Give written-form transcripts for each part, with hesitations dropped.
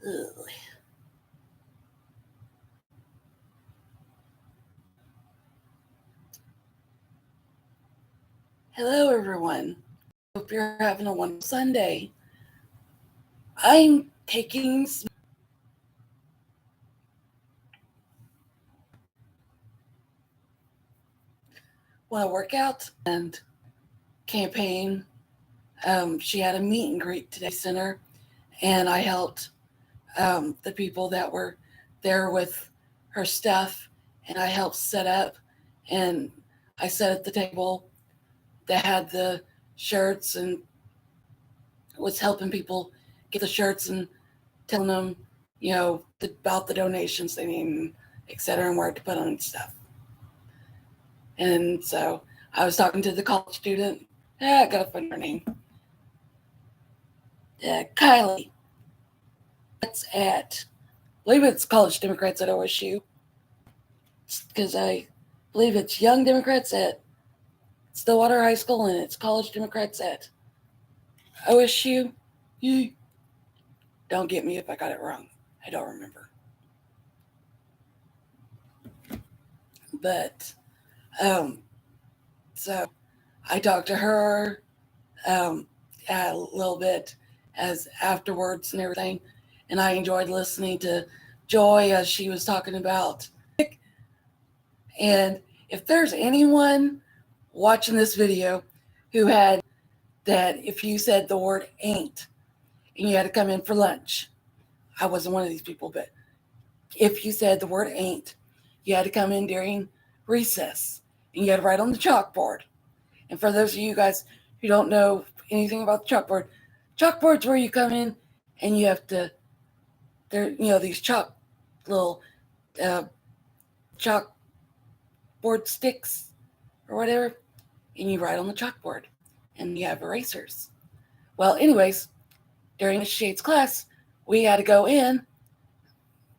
Ugh. Hello, everyone. Hope you're having a wonderful Sunday. I'm taking want to work out and campaign. She had a meet and greet today, center, and I helped the people that were there with her stuff, and I helped set up, and I sat at the table that had the shirts and was helping people get the shirts and telling them, about the donations they need, and et cetera, and where to put them and stuff. And so I was talking to the college student. I gotta find her name. Kylie. That's at, I believe it's College Democrats at OSU. Because I believe it's Young Democrats at Stillwater High School and it's College Democrats at OSU. Don't get me if I got it wrong. I don't remember. But, so I talked to her a little bit as afterwards and everything, and I enjoyed listening to Joy as she was talking about. And if there's anyone watching this video who had that, if you said the word ain't and you had to come in for lunch, I wasn't one of these people, but if you said the word ain't, you had to come in during recess and you had to write on the chalkboard. And for those of you guys who don't know anything about the chalkboard's where you come in and you have to, these little chalkboard sticks or whatever, and you write on the chalkboard and you have erasers. Well, anyways, during the Shades class, we had to go in,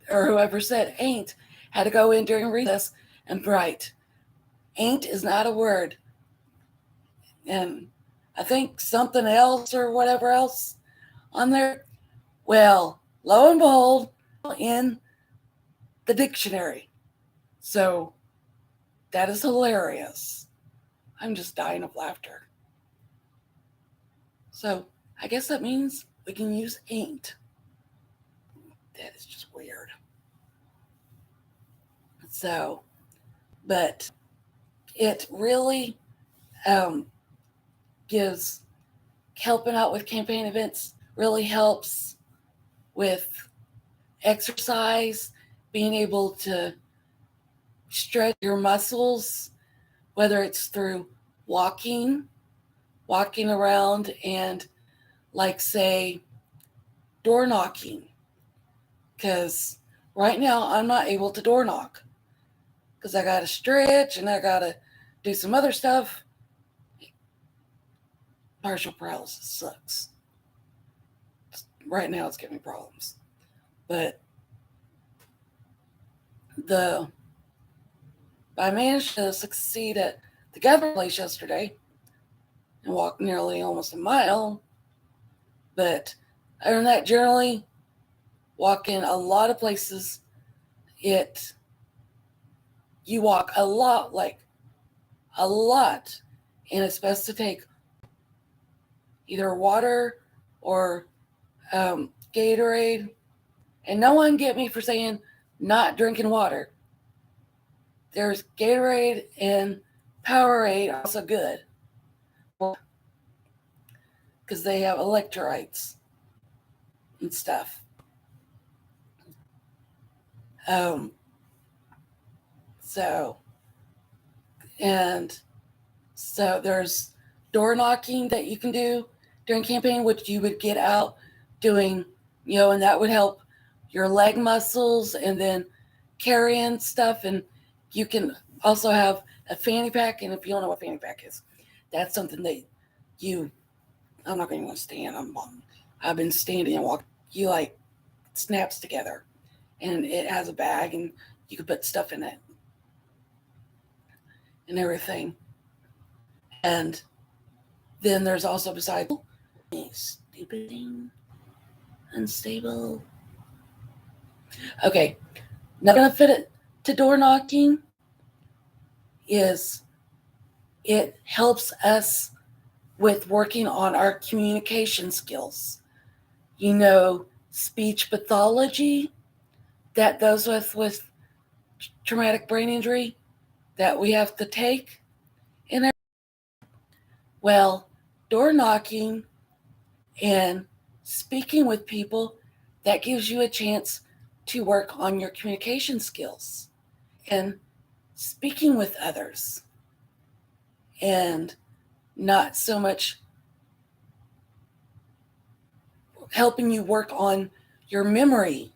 or whoever said ain't, had to go in during recess and write. Ain't is not a word. And I think something else or whatever else on there. Well, lo and behold, in the dictionary. So that is hilarious. I'm just dying of laughter. So I guess that means we can use ain't. That is just weird. So, but it really gives, helping out with campaign events really helps with exercise, being able to stretch your muscles, whether it's through walking around and, like, say, door knocking. Because right now I'm not able to door knock because I got to stretch and I got to do some other stuff. Partial paralysis sucks. Right now it's giving me problems. But I managed to succeed at the gathering place yesterday and walked nearly almost a mile. But other than that, generally walk in a lot of places. You walk a lot, and it's best to take either water or Gatorade. And no one get me for saying not drinking water. There's Gatorade and Powerade, also good, because they have electrolytes and stuff. So there's door knocking that you can do during campaign, which you would get out doing, and that would help your leg muscles and then carrying stuff. And you can also have a fanny pack. And if you don't know what fanny pack is, that's something that I'm not going to stand. I've been standing and walking. Snaps together and it has a bag and you can put stuff in it and everything. And then there's also beside stupid thing, unstable. Okay, another benefit to door knocking is it helps us with working on our communication skills. You know, speech pathology, that those with traumatic brain injury that we have to take. And well, door knocking and speaking with people, that gives you a chance to work on your communication skills and speaking with others, and not so much helping you work on your memory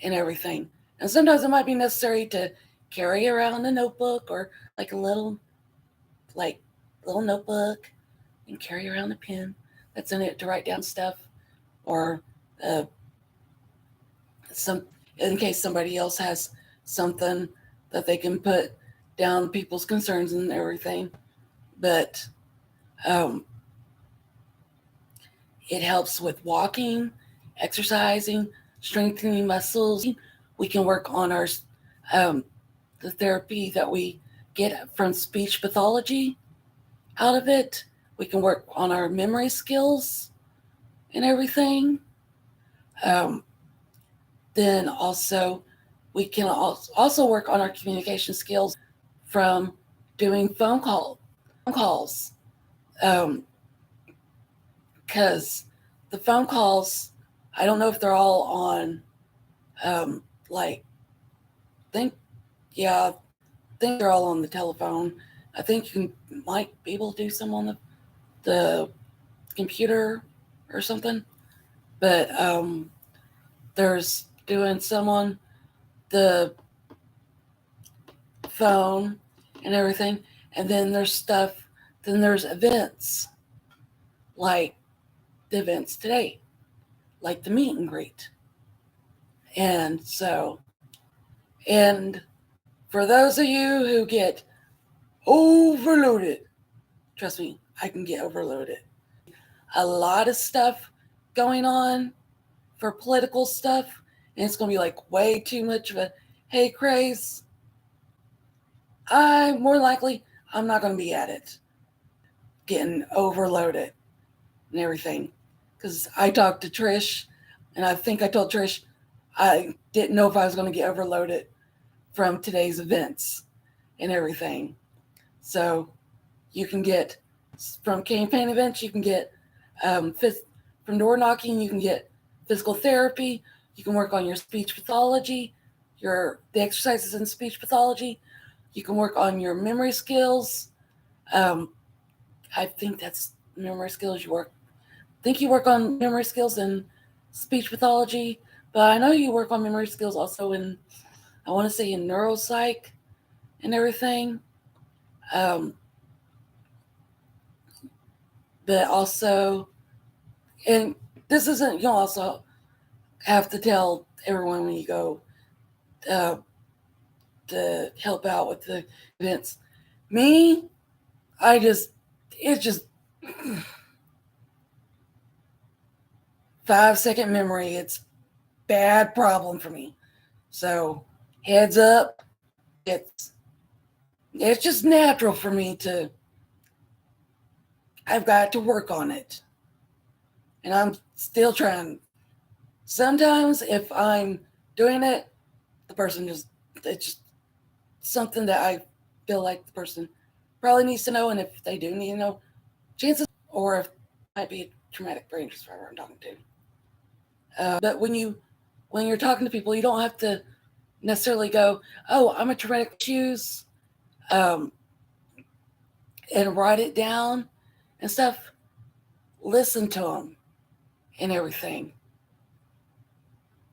and everything. And sometimes it might be necessary to carry around a notebook, or like a like little notebook, and carry around a pen that's in it to write down stuff, or uh, some in case somebody else has something that they can put down people's concerns and everything. But um, it helps with walking, exercising, strengthening muscles. We can work on our um, the therapy that we get from speech pathology out of it. We can work on our memory skills and everything. Um, then also, we can also work on our communication skills from doing phone calls. Because the phone calls, I don't know if they're all on, um, like, think, yeah, I think they're all on the telephone. I think you might be able to do some on the computer or something, but there's doing some on the phone and everything. And then there's stuff, then there's events, like the events today, like the meet and greet. And so, and for those of you who get overloaded, trust me, I can get overloaded. A lot of stuff going on for political stuff, and it's going to be like way too much of a hey craze. More likely, I'm not going to be at it, getting overloaded and everything. Because I talked to Trish, and I think I told Trish I didn't know if I was going to get overloaded from today's events and everything. So you can get from campaign events, you can get from door knocking, you can get physical therapy. You can work on your speech pathology, the exercises in speech pathology. You can work on your memory skills. Um, I think that's memory skills. You work on memory skills in speech pathology, but I know you work on memory skills also in, I want to say, in neuropsych and everything. Um, but also, and this isn't, you'll also have to tell everyone when you go uh, to help out with the events. Me, it's just 5-second memory. It's bad problem for me. So heads up, it's it's just natural for me to, I've got to work on it. And I'm still trying. Sometimes if I'm doing it, the person it's just something that I feel like the person probably needs to know. And if they do need to know, chances, or if it might be a traumatic brain disorder I'm talking to. But when you're talking to people, you don't have to necessarily go, "Oh, I'm a traumatic choose," um, and write it down and stuff. Listen to them and everything.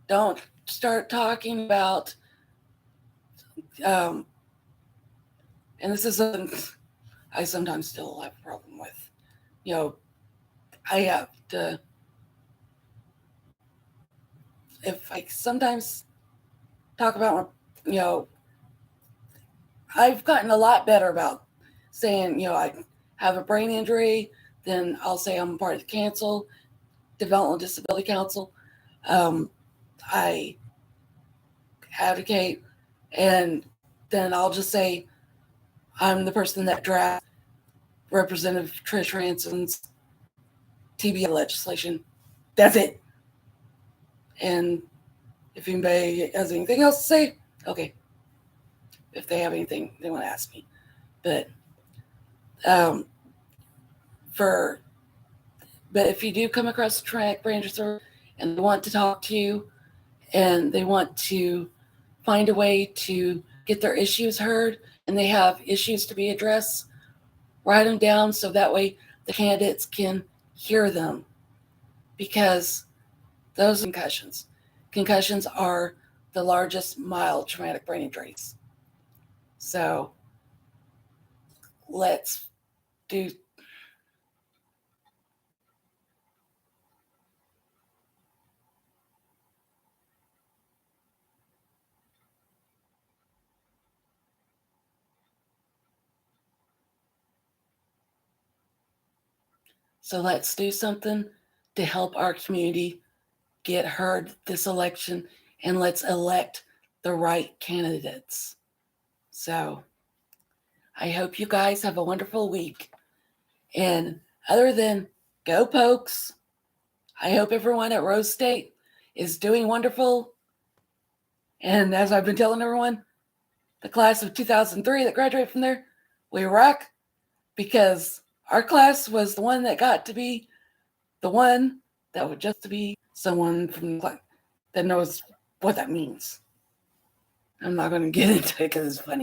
Don't start talking about, um, and this isn't, I sometimes still have a problem with, you know, I have to, if I sometimes talk about, you know, I've gotten a lot better about saying, I have a brain injury, then I'll say I'm part of the Developmental Disability Council. I advocate, and then I'll just say I'm the person that drafted Representative Trish Ranson's TBI legislation. That's it. And if anybody has anything else to say, okay. If they have anything they want to ask me. But but if you do come across a track ranger and they want to talk to you and they want to find a way to get their issues heard and they have issues to be addressed, write them down so that way the candidates can hear them. Because those concussions are the largest mild traumatic brain injuries. So let's do. So let's do something to help our community get heard this election, and let's elect the right candidates. So I hope you guys have a wonderful week. And other than go Pokes, I hope everyone at Rose State is doing wonderful. And as I've been telling everyone, the class of 2003 that graduated from there, we rock, because our class was the one that got to be the one that would just be someone from the class that knows what that means. I'm not going to get into it because it's funny.